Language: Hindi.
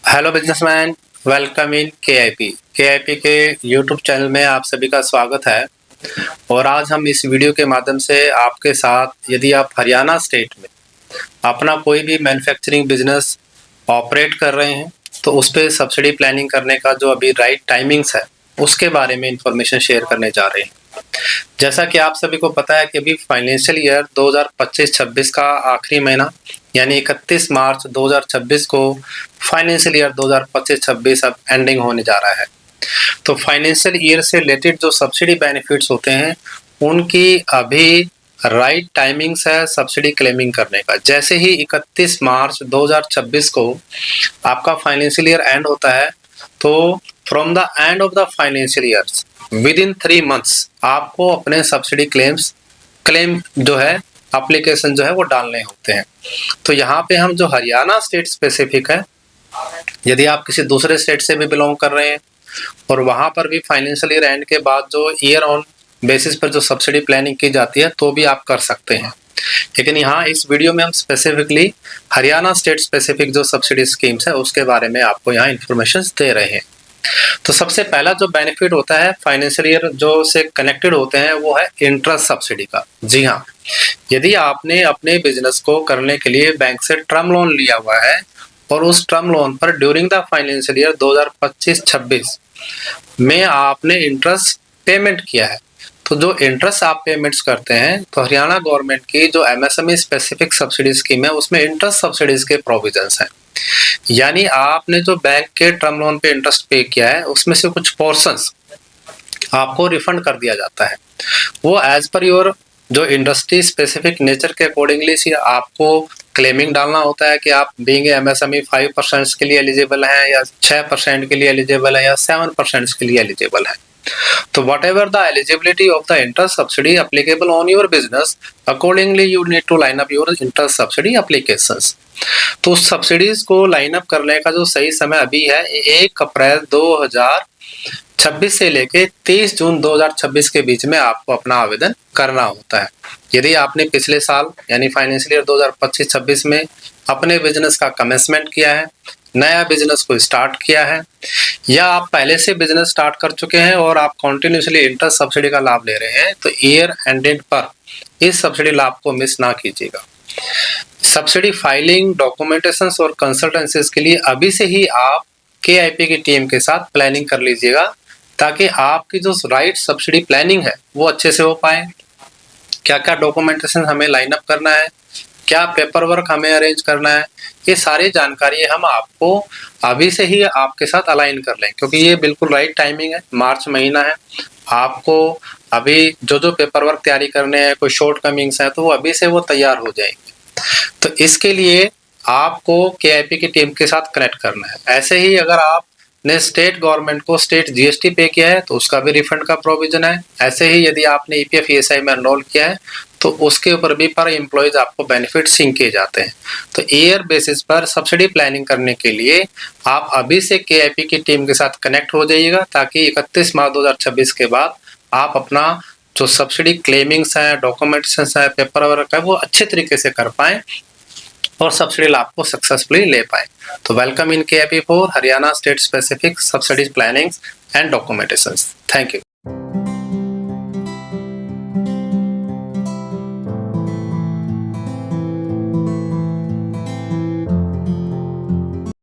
हेलो बिजनेसमैन, वेलकम इन के आई पी के यूट्यूब चैनल में आप सभी का स्वागत है। और आज हम इस वीडियो के माध्यम से आपके साथ, यदि आप हरियाणा स्टेट में अपना कोई भी मैन्युफैक्चरिंग बिजनेस ऑपरेट कर रहे हैं तो उस पर सब्सिडी प्लानिंग करने का जो अभी राइट टाइमिंग्स है उसके बारे में इंफॉर्मेशन शेयर करने जा रहे हैं। जैसा कि आप सभी को पता है कि अभी फाइनेंशियल ईयर 2025-26 का आखिरी महीना यानी 31 मार्च 2026 को फाइनेंशियल ईयर 2025-26 अब एंडिंग होने जा रहा है। तो फाइनेंशियल ईयर से रिलेटेड जो सब्सिडी बेनिफिट्स होते हैं उनकी अभी राइट टाइमिंग्स है सब्सिडी क्लेमिंग करने का। जैसे ही 31 मार्च 2026 को आपका फाइनेंशियल ईयर एंड होता है तो from the end of the financial years with in 3 months आपको अपने सब्सिडी क्लेम जो है एप्लीकेशन जो है वो डालने होते हैं। तो यहाँ पे हम जो हरियाणा स्टेट स्पेसिफिक है, यदि आप किसी दूसरे स्टेट से भी बिलोंग कर रहे हैं और वहाँ पर भी फाइनेंशियल ईयर एंड के बाद जो ईयर ऑन बेसिस पर जो सब्सिडी प्लानिंग की जाती है तो भी आप कर सकते हैं। लेकिन यहाँ इस वीडियो में हम स्पेसिफिकली हरियाणा स्टेट स्पेसिफिक जो सब्सिडी स्कीम्स है उसके बारे में आपको यहाँ इन्फॉर्मेशन दे रहे हैं। तो सबसे पहला जो बेनिफिट होता है फाइनेंशियल ईयर जो से कनेक्टेड होते हैं वो है इंटरेस्ट सब्सिडी का। जी हाँ, यदि आपने अपने बिजनेस को करने के लिए बैंक से टर्म लोन लिया हुआ है और उस टर्म लोन पर ड्यूरिंग द फाइनेंशियल ईयर 2025-26 में आपने इंटरेस्ट पेमेंट किया है, तो जो इंटरेस्ट आप पेमेंट्स करते हैं तो हरियाणा गवर्नमेंट की जो एमएसएमई स्पेसिफिक सब्सिडी स्कीम है उसमें इंटरेस्ट सब्सिडीज के प्रोविजंस हैं। यानी आपने जो बैंक के टर्म लोन पे इंटरेस्ट पे किया है उसमें से कुछ पोर्शंस आपको रिफंड कर दिया जाता है। वो एज पर योर जो इंडस्ट्री स्पेसिफिक नेचर के अकॉर्डिंगली आपको क्लेमिंग डालना होता है कि आप बीइंग एमएसएमई 5% के लिए एलिजिबल हैं या 6% के लिए एलिजिबल है या 7% के लिए एलिजिबल है। तो whatever the eligibility of the interest subsidy applicable on your business, accordingly you need to line up your interest subsidy applications। तो सब्सिडीज को लाइन अप करने का जो सही समय अभी है 1 अप्रैल 2026 से लेके 30 जून 2026 के बीच में आपको अपना आवेदन करना होता है। यदि आपने पिछले साल यानी फाइनेंशियल ईयर 2025-26 में अपने बिजनेस का कमेंसमेंट किया है, नया बिजनेस को स्टार्ट किया है, या आप पहले से बिजनेस स्टार्ट कर चुके हैं और आप कंटिन्यूसली इंटरेस्ट सब्सिडी का लाभ ले रहे हैं तो ईयर एंडेड पर इस सब्सिडी लाभ को मिस ना कीजिएगा। सब्सिडी फाइलिंग, डॉक्यूमेंटेशन और कंसल्टेंसीज के लिए अभी से ही आप केआईपी की टीम के साथ प्लानिंग कर लीजिएगा ताकि आपकी जो राइट सब्सिडी प्लानिंग है वो अच्छे से हो पाए। क्या क्या डॉक्यूमेंटेशन हमें लाइन अप करना है, क्या पेपर वर्क हमें अरेंज करना है, ये सारी जानकारी हम आपको अभी से ही आपके साथ अलाइन कर लें क्योंकि ये बिल्कुल राइट टाइमिंग है। मार्च महीना है, आपको अभी जो पेपर वर्क तैयारी करने हैं, कोई शॉर्ट कमिंग्स है तो वो अभी से वो तैयार हो जाएंगे। तो इसके लिए आपको केआईपी की टीम के साथ कनेक्ट करना है। ऐसे ही अगर आपने स्टेट गवर्नमेंट को स्टेट जीएसटी पे किया है तो उसका भी रिफंड का प्रोविजन है। ऐसे ही यदि आपने ईपीएफ ईएसआई में एनरोल किया है तो उसके ऊपर भी पर एम्प्लॉयज आपको बेनिफिट सिंक किए जाते हैं। तो ईयर बेसिस पर सब्सिडी प्लानिंग करने के लिए आप अभी से केआईपी की टीम के साथ कनेक्ट हो जाइएगा ताकि 31 मार्च 2026 के बाद आप अपना जो सब्सिडी क्लेमिंग्स है, डॉक्यूमेंटेशन है, पेपर वर्क है वो अच्छे तरीके से कर पाएं और सब्सिडी लाभ को सक्सेसफुली ले पाएं। तो welcome in KIP for Haryana state specific subsidy planning and documentation. Thank you.